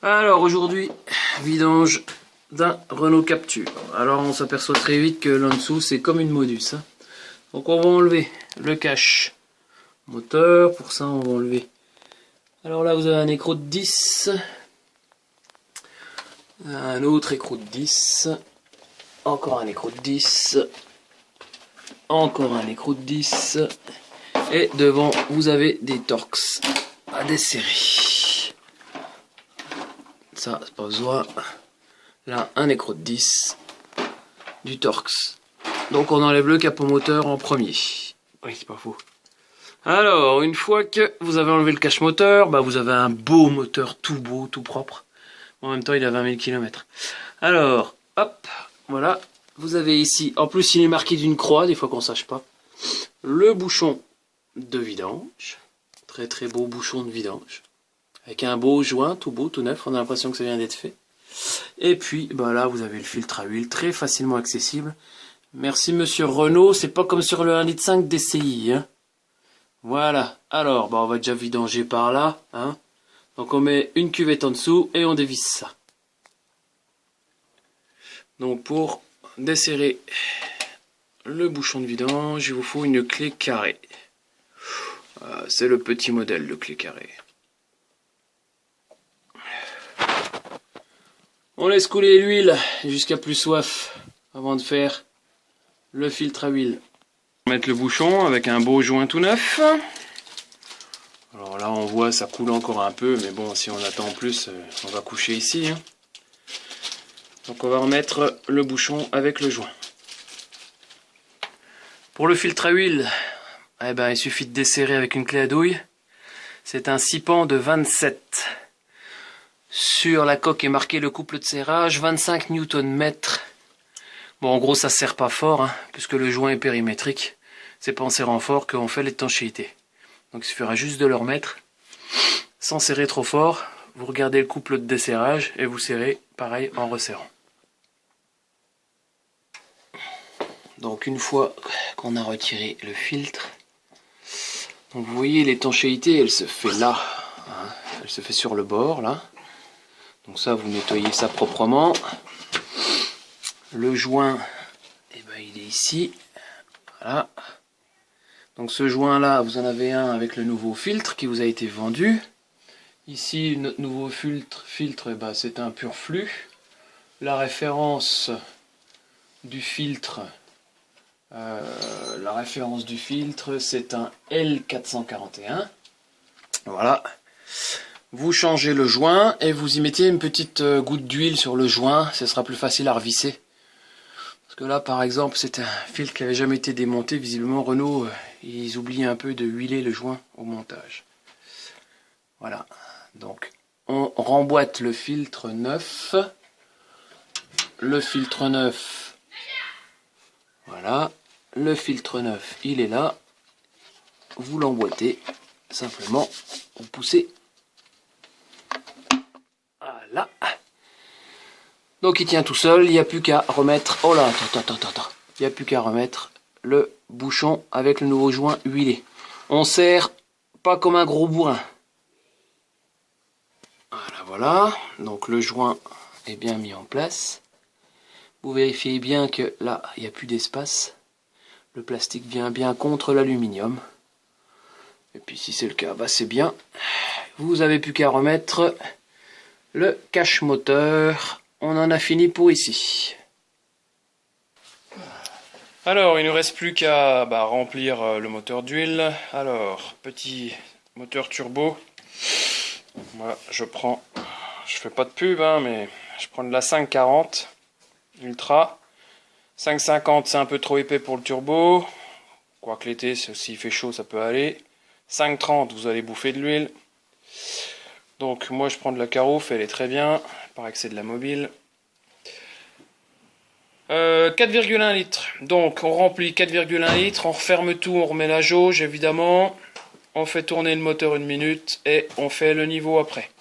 Alors aujourd'hui, vidange d'un Renault Captur. Alors on s'aperçoit très vite que l'en dessous c'est comme une Modus. Hein. Donc on va enlever le cache moteur. Pour ça on va enlever. Alors là vous avez un écrou de 10. Un autre écrou de 10. Encore un écrou de 10. Encore un écrou de 10. Et devant vous avez des Torx à desserrer. Ça, c'est pas besoin. Là, un écrou de 10. Du Torx. Donc on enlève le capot moteur en premier. Oui, c'est pas faux. Alors, une fois que vous avez enlevé le cache moteur, bah vous avez un beau moteur tout beau, tout propre. En même temps, il a 20 000 km. Alors, hop, voilà. Vous avez ici, en plus il est marqué d'une croix, des fois qu'on sache pas, le bouchon de vidange. Très très beau bouchon de vidange. Avec un beau joint, tout beau, tout neuf, on a l'impression que ça vient d'être fait. Et puis, bah là, vous avez le filtre à huile, très facilement accessible. Merci monsieur Renault, c'est pas comme sur le 1,5 litre DCI. Hein. Voilà, alors, bah on va déjà vidanger par là. Hein. Donc on met une cuvette en dessous et on dévisse ça. Donc pour desserrer le bouchon de vidange, il vous faut une clé carrée. C'est le petit modèle de clé carrée. On laisse couler l'huile jusqu'à plus soif avant de faire le filtre à huile. On va mettre le bouchon avec un beau joint tout neuf. Alors là on voit ça coule encore un peu, mais bon si on attend plus on va coucher ici. Hein. Donc on va remettre le bouchon avec le joint. Pour le filtre à huile, eh ben, il suffit de desserrer avec une clé à douille. C'est un 6 pans de 27. Sur la coque est marqué le couple de serrage, 25 Nm. Bon, en gros, ça ne serre pas fort, hein, puisque le joint est périmétrique. C'est pas en serrant fort qu'on fait l'étanchéité. Donc, il suffira juste de le remettre. Sans serrer trop fort, vous regardez le couple de desserrage et vous serrez pareil en resserrant. Donc, une fois qu'on a retiré le filtre, donc vous voyez l'étanchéité, elle se fait là. Hein, elle se fait sur le bord, là. Donc ça, vous nettoyez ça proprement. Le joint, eh ben, il est ici. Voilà. Donc ce joint-là, vous en avez un avec le nouveau filtre qui vous a été vendu. Ici, notre nouveau filtre eh ben, c'est un pur flux. La référence du filtre, c'est un L441. Voilà. Vous changez le joint et vous y mettez une petite goutte d'huile sur le joint, ce sera plus facile à revisser. Parce que là par exemple c'est un filtre qui n'avait jamais été démonté, visiblement Renault ils oublient un peu de huiler le joint au montage. Voilà, donc on remboîte le filtre neuf. Le filtre neuf, voilà, le filtre neuf il est là. Vous l'emboîtez, simplement vous poussez. Voilà. Donc il tient tout seul, il n'y a plus qu'à remettre... Oh là, attends. Il n'y a plus qu'à remettre le bouchon avec le nouveau joint huilé. On serre pas comme un gros bourrin. Voilà. Donc le joint est bien mis en place. Vous vérifiez bien que là, il n'y a plus d'espace. Le plastique vient bien contre l'aluminium. Et puis si c'est le cas, bah c'est bien. Vous avez plus qu'à remettre... le cache moteur, on en a fini pour ici. Alors, il ne nous reste plus qu'à remplir le moteur d'huile. Alors, petit moteur turbo. Moi, je fais pas de pub, hein, mais je prends de la 540 Ultra. 550, c'est un peu trop épais pour le turbo. Quoique l'été, s'il fait chaud, ça peut aller. 530, vous allez bouffer de l'huile. Donc moi je prends de la Carouf, elle est très bien, il paraît que c'est de la mobile. 4,1 litres, donc on remplit 4,1 litres, on referme tout, on remet la jauge évidemment, on fait tourner le moteur 1 minute et on fait le niveau après.